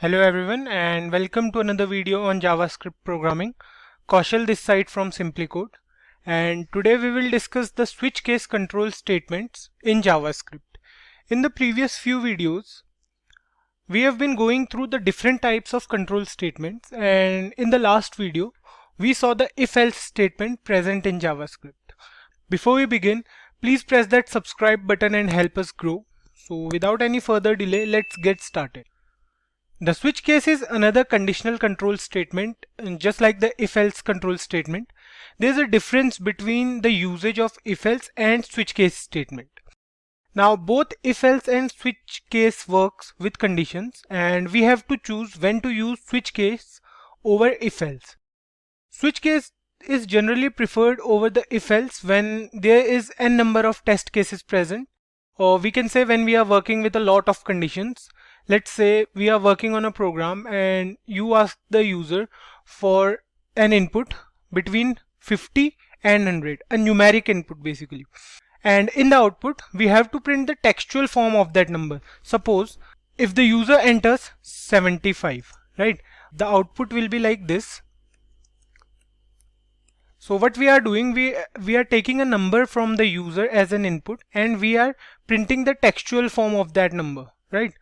Hello everyone and welcome to another video on JavaScript programming. Kaushal this side from SimplyCode, and today we will discuss the switch case control statements in JavaScript. In the previous few videos, we have been going through the different types of control statements, and in the last video, we saw the if-else statement present in JavaScript. Before we begin, please press that subscribe button and help us grow. So without any further delay, let's get started. The switch case is another conditional control statement, and just like the if-else control statement. There's a difference between the usage of if-else and switch case statement. Now both if-else and switch case works with conditions, and we have to choose when to use switch case over if-else. Switch case is generally preferred over the if-else when there is n number of test cases present, or we can say when we are working with a lot of conditions. Let's say we are working on a program and you ask the user for an input between 50 and 100, a numeric input basically. And in the output, we have to print the textual form of that number. Suppose if the user enters 75, right? The output will be like this. So what we are doing, we are taking a number from the user as an input and we are printing the textual form of that number, right?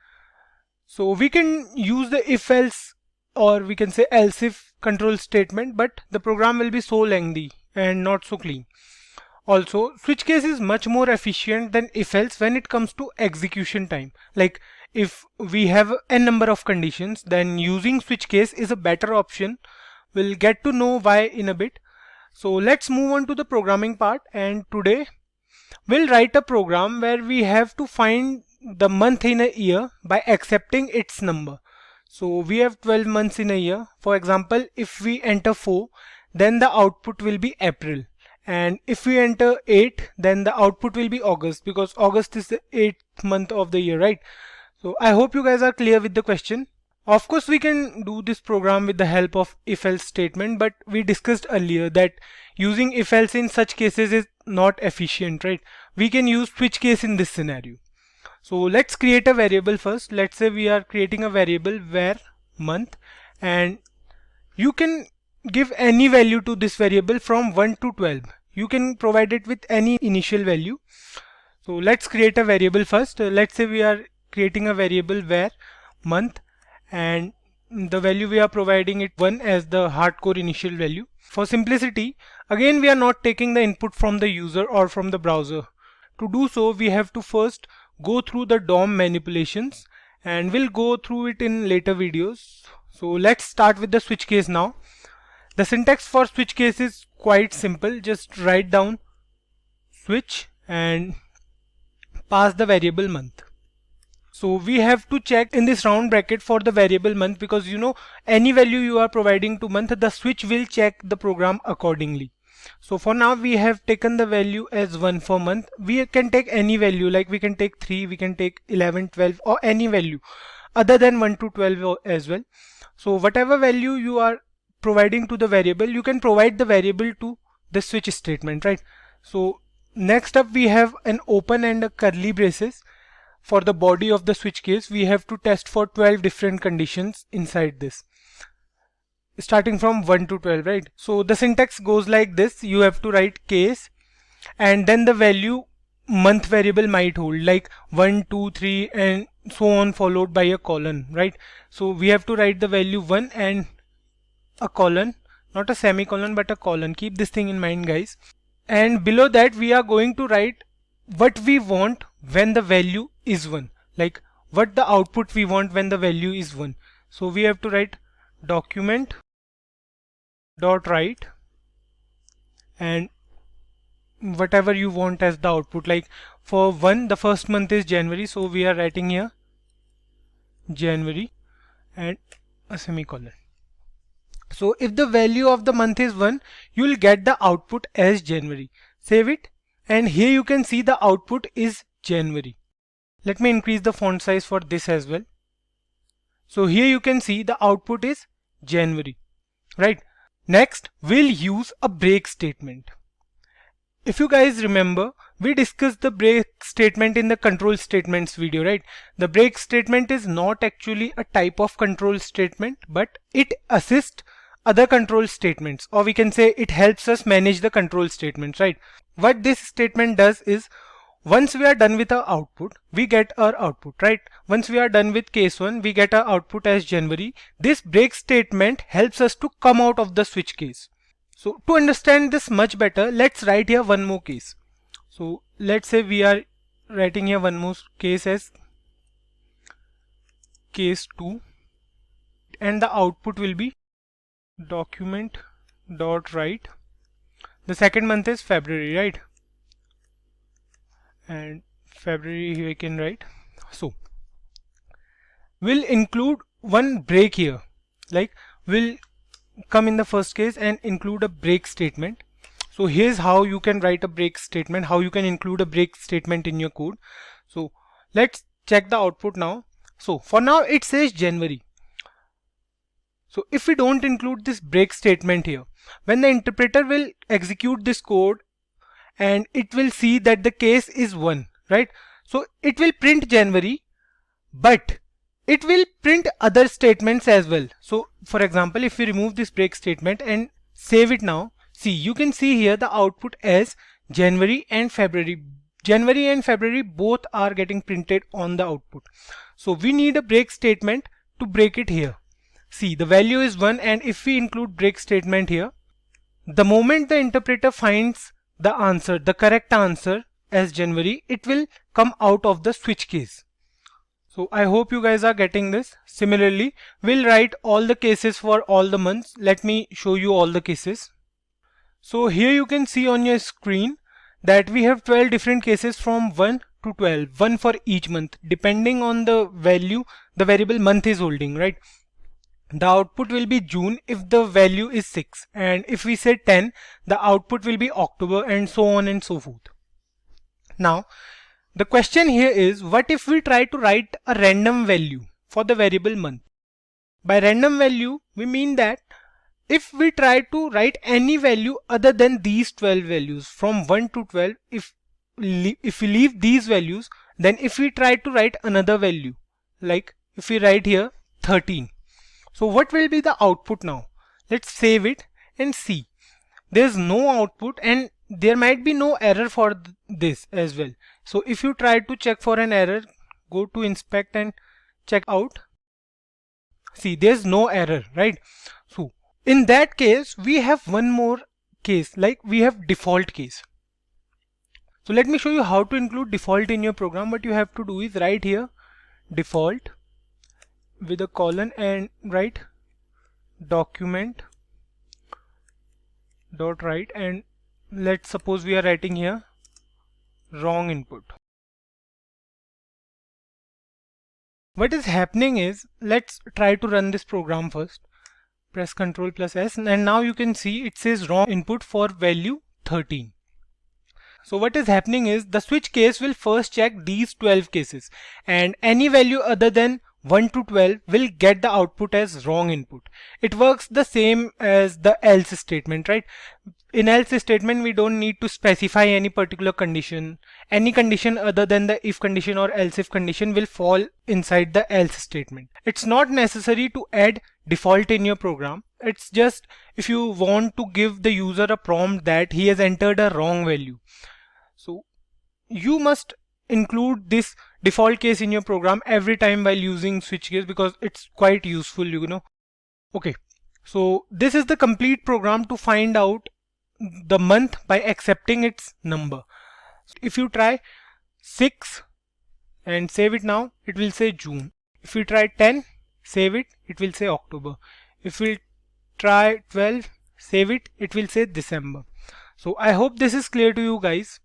So we can use the if-else, or we can say else-if control statement, but the program will be so lengthy and not so clean. Also, switch case is much more efficient than if-else when it comes to execution time. Like if we have n number of conditions, then using switch case is a better option. We'll get to know why in a bit. So let's move on to the programming part, and today we'll write a program where we have to find the month in a year by accepting its number. So we have 12 months in a year. For example, if we enter 4, then the output will be April. And if we enter 8, then the output will be August, because August is the 8th month of the year, right? So I hope you guys are clear with the question. Of course, we can do this program with the help of if-else statement, but we discussed earlier that using if-else in such cases is not efficient, right? We can use switch case in this scenario. So let's create a variable first. Let's say we are creating a variable where month, and you can give any value to this variable from 1 to 12. You can provide it with any initial value. So let's create a variable first. Let's say we are creating a variable where month, and the value we are providing it 1 as the hardcore initial value. For simplicity, again we are not taking the input from the user or from the browser. To do so, we have to first go through the DOM manipulations, and we'll go through it in later videos. So let's start with the switch case now. The syntax for switch case is quite simple. Just write down switch and pass the variable month. So we have to check in this round bracket for the variable month, because you know any value you are providing to month, the switch will check the program accordingly. So for now we have taken the value as 1 for month. We can take any value, like we can take 3, we can take 11, 12, or any value other than 1 to 12 as well. So whatever value you are providing to the variable, you can provide the variable to the switch statement, right? So next up we have an open and a curly braces. For the body of the switch case, we have to test for 12 different conditions inside this, starting from 1 to 12, right? So the syntax goes like this. You have to write case and then the value month variable might hold, like 1, 2, 3 and so on, followed by a colon, right? So we have to write the value 1 and a colon, not a semicolon but a colon. Keep this thing in mind, guys. And below that we are going to write what we want when the value is 1, like what the output we want when the value is 1. So we have to write document dot write and whatever you want as the output. Like for 1, the first month is January, so we are writing here January and a semicolon. So if the value of the month is 1, you will get the output as January. Save it, and here you can see the output is January. Let me increase the font size for this as well. So here you can see the output is January, right? Next, we'll use a break statement. If you guys remember, we discussed the break statement in the control statements video, right? The break statement is not actually a type of control statement, but it assists other control statements, or we can say it helps us manage the control statements, right? What this statement does is, once we are done with our output, we get our output, right? Once we are done with case 1, we get our output as January. This break statement helps us to come out of the switch case. So to understand this much better, let's write here one more case. So let's say we are writing here one more case as case 2, and the output will be document dot write. The second month is February, right? And February here I can write. So we'll include one break here, like we'll come in the first case and include a break statement. So here's how you can write a break statement, how you can include a break statement in your code. So let's check the output now. So for now it says January. So if we don't include this break statement here, when the interpreter will execute this code and it will see that the case is 1, right? So it will print January, but it will print other statements as well. So for example, if we remove this break statement and save it now, see, you can see here the output as January and February. January and February both are getting printed on the output. So we need a break statement to break it here. See, the value is 1, and if we include break statement here, the moment the interpreter finds the answer, the correct answer as January, it will come out of the switch case. So I hope you guys are getting this. Similarly, we'll write all the cases for all the months. Let me show you all the cases. So here you can see on your screen that we have 12 different cases from 1 to 12, one for each month, depending on the value the variable month is holding, right? The output will be June if the value is 6, and if we say 10, the output will be October, and so on and so forth. Now, the question here is, what if we try to write a random value for the variable month? By random value, we mean that if we try to write any value other than these 12 values from 1 to 12, if we leave these values, then if we try to write another value, like if we write here 13, so what will be the output now? Let's save it and see. There's no output, and there might be no error for this as well. So if you try to check for an error, go to inspect and check out. See, there's no error, right? So in that case, we have one more case, like we have default case. So let me show you how to include default in your program. What you have to do is write here default with a colon and write document dot write, and let's suppose we are writing here wrong input. What is happening is, let's try to run this program first. Press Ctrl plus S, and now you can see it says wrong input for value 13. So what is happening is, the switch case will first check these 12 cases, and any value other than 1 to 12 will get the output as wrong input. It works the same as the else statement, right? In else statement, we don't need to specify any particular condition. Any condition other than the if condition or else if condition will fall inside the else statement. It's not necessary to add default in your program. It's just if you want to give the user a prompt that he has entered a wrong value. So you must include this default case in your program every time while using switch case, because it's quite useful, you know. Okay, so this is the complete program to find out the month by accepting its number. If you try 6 and save it now, it will say June. If you try 10, save it, it will say October. If we try 12, save it, it will say December. So I hope this is clear to you guys.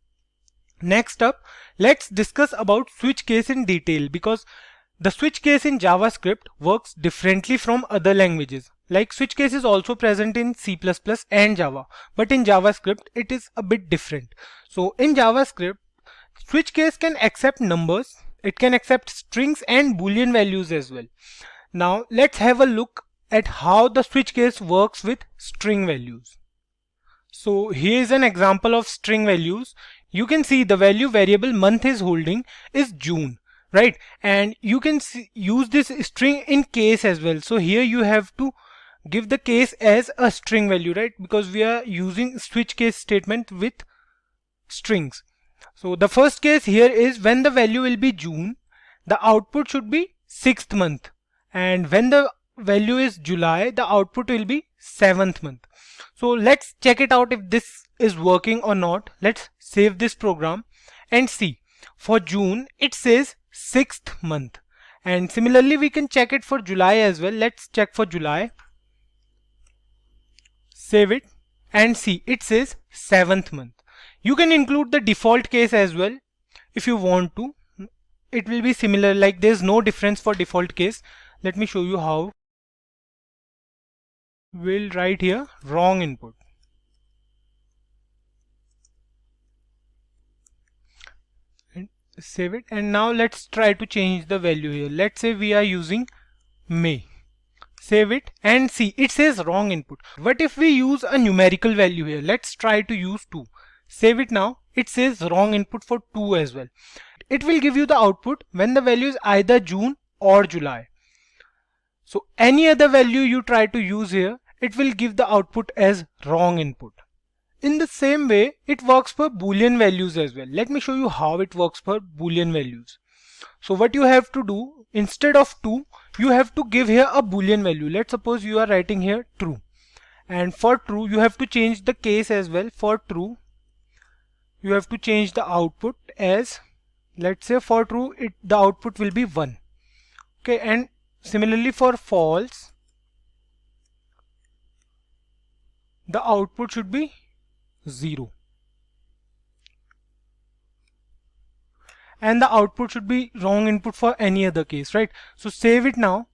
Next up, let's discuss about switch case in detail, because the switch case in JavaScript works differently from other languages. Like, switch case is also present in C++ and Java, but in JavaScript it is a bit different. So in JavaScript, switch case can accept numbers, it can accept strings and boolean values as well. Now let's have a look at how the switch case works with string values. So here is an example of string values. you can see the value variable month is holding is June, right? And you can use this string in case as well. So here you have to give the case as a string value, right? Because we are using switch case statement with strings. So the first case here is when the value will be June, the output should be 6th month, and when the value is July, the output will be 7th month. So let's check it out if this is working or not. Let's save this program and see. For June it says 6th month, and similarly we can check it for July as well. Let's check for July, save it and see, it says 7th month. You can include the default case as well if you want to. It will be similar, like there's no difference for default case. Let me show you how. We'll write here wrong input. And save it, and now let's try to change the value here. Let's say we are using May. Save it and see, it says wrong input. What if we use a numerical value here? Let's try to use 2. Save it now. It says wrong input for 2 as well. It will give you the output when the value is either June or July. So any other value you try to use here, it will give the output as wrong input. In the same way, it works for Boolean values as well. Let me show you how it works for Boolean values. So what you have to do, instead of 2, you have to give here a Boolean value. Let's suppose you are writing here true. And for true, you have to change the case as well. For true, you have to change the output as, let's say for true, the output will be 1. Okay, and similarly for false, the output should be 0. And the output should be wrong input for any other case, right? So save it now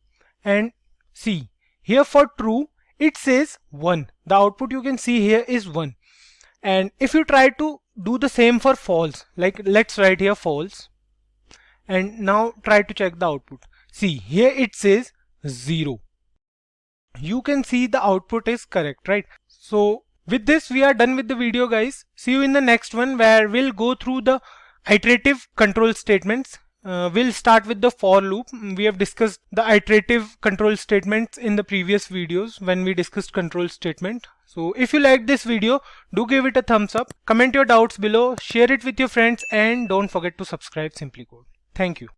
and see, here for true it says 1. The output you can see here is 1. And if you try to do the same for false, like let's write here false, and now try to check the output. See, here it says 0. You can see the output is correct, right? So with this we are done with the video, guys. See you in the next one, where we'll go through the iterative control statements. We'll start with the for loop. We have discussed the iterative control statements in the previous videos when we discussed control statement. So if you liked this video, do give it a thumbs up, comment your doubts below, share it with your friends, and don't forget to subscribe Simply Code. Thank you.